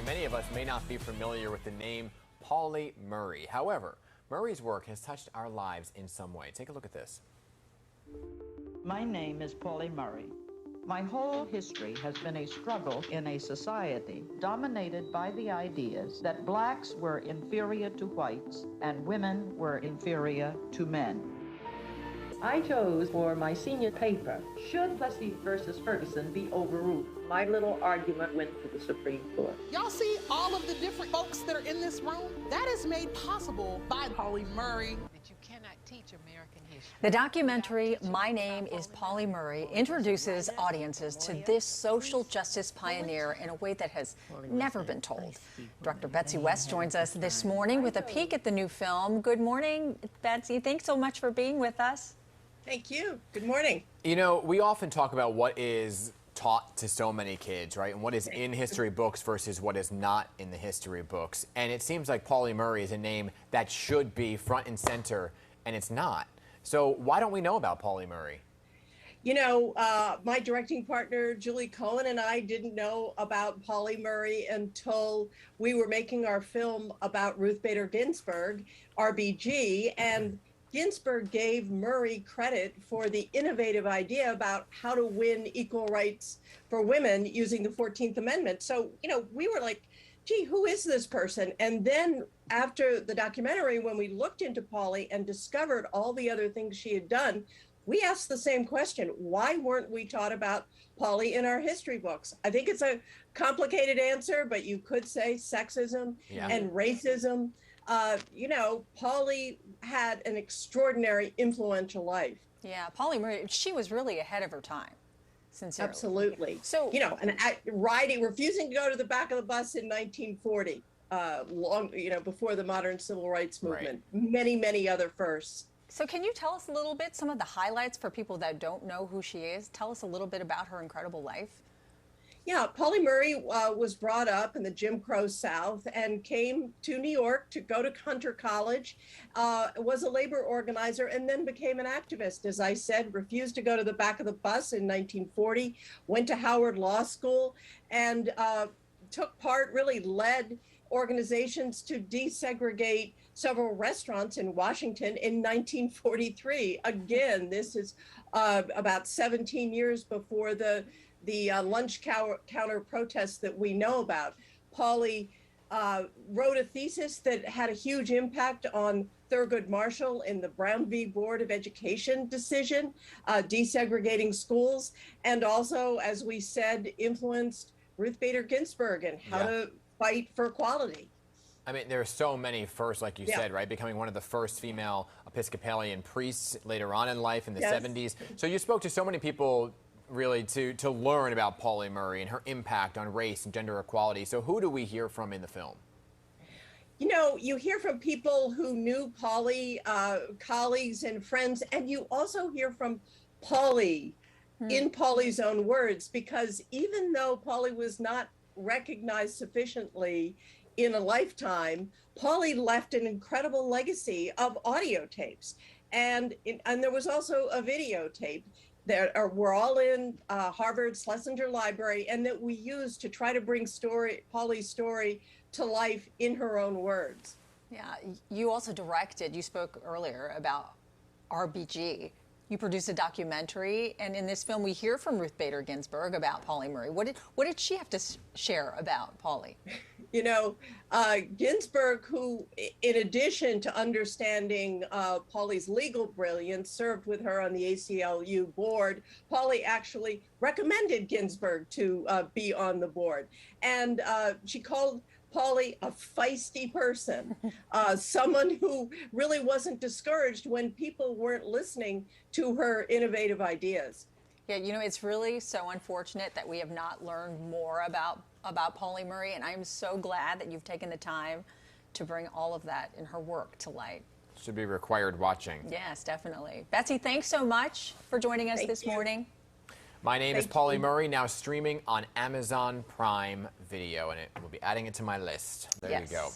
Many of us may not be familiar with the name Pauli Murray. However, Murray's work has touched our lives in some way. Take a look at this. My name is Pauli Murray. My whole history has been a struggle in a society dominated by the ideas that blacks were inferior to whites and women were inferior to men. I chose for my senior paper, should Plessy versus Ferguson be overruled? My little argument went to the Supreme Court. Y'all see all of the different folks that are in this room? That is made possible by Pauli Murray. That you cannot teach American history. The documentary, My Name is Pauli Murray, introduces audiences to this social justice pioneer in a way that has never been told. Director Betsy West joins us this morning with a peek at the new film. Good morning, Betsy. Thanks so much for being with us. Thank you. Good morning. You know, we often talk about what is taught to so many kids, right? And what is in history books versus what is not in the history books. And it seems like Pauli Murray is a name that should be front and center, and it's not. So why don't we know about Pauli Murray? You know, my directing partner, Julie Cohen, and I didn't know about Pauli Murray until we were making our film about Ruth Bader Ginsburg, RBG, and Ginsburg gave Murray credit for the innovative idea about how to win equal rights for women using the 14th Amendment. So, you know, we were like, gee, who is this person? And then after the documentary, when we looked into Pauli and discovered all the other things she had done, we asked the same question. Why weren't we taught about Pauli in our history books? I think it's a complicated answer, but you could say sexism and racism. You know, Pauli had an extraordinary, influential life. Yeah, Pauli Murray, she was really ahead of her time, sincerely. Absolutely. So, you know, and refusing to go to the back of the bus in 1940, before the modern civil rights movement. Right. Many, many other firsts. So can you tell us a little bit, some of the highlights for people that don't know who she is? Tell us a little bit about her incredible life. Yeah, Pauli Murray was brought up in the Jim Crow South and came to New York to go to Hunter College, was a labor organizer, and then became an activist. As I said, refused to go to the back of the bus in 1940, went to Howard Law School, and really led organizations to desegregate several restaurants in Washington in 1943. Again, this is about 17 years before the lunch counter protests that we know about. Pauli wrote a thesis that had a huge impact on Thurgood Marshall in the Brown v. Board of Education decision, desegregating schools, and also, as we said, influenced Ruth Bader Ginsburg and how to fight for equality. I mean, there are so many firsts, like you said, right? Becoming one of the first female Episcopalian priests later on in life in the 70s. So you spoke to so many people really to learn about Pauli Murray and her impact on race and gender equality. So who do we hear from in the film? You know, you hear from people who knew Pauli, colleagues and friends, and you also hear from Pauli in Pauli's own words, because even though Pauli was not recognized sufficiently in a lifetime, Pauli left an incredible legacy of audio tapes. And there was also a videotape that we're all in Harvard Schlesinger Library, and that we used to try to bring Pauli's story to life in her own words. Yeah, you also directed, you spoke earlier about RBG. You produced a documentary, and in this film we hear from Ruth Bader Ginsburg about Pauli Murray. What did she have to share about Pauli? You know, Ginsburg, who, in addition to understanding Pauli's legal brilliance, served with her on the ACLU board. Pauli actually recommended Ginsburg to be on the board. And she called Pauli a feisty person, someone who really wasn't discouraged when people weren't listening to her innovative ideas. Yeah, you know, it's really so unfortunate that we have not learned more about Pauli Murray, and I'm so glad that you've taken the time to bring all of that in her work to light. Should be required watching. Yes, definitely. Betsy, thanks so much for joining us this morning. My Name is Pauli Murray, now streaming on Amazon Prime Video, and we'll be adding it to my list. There you go.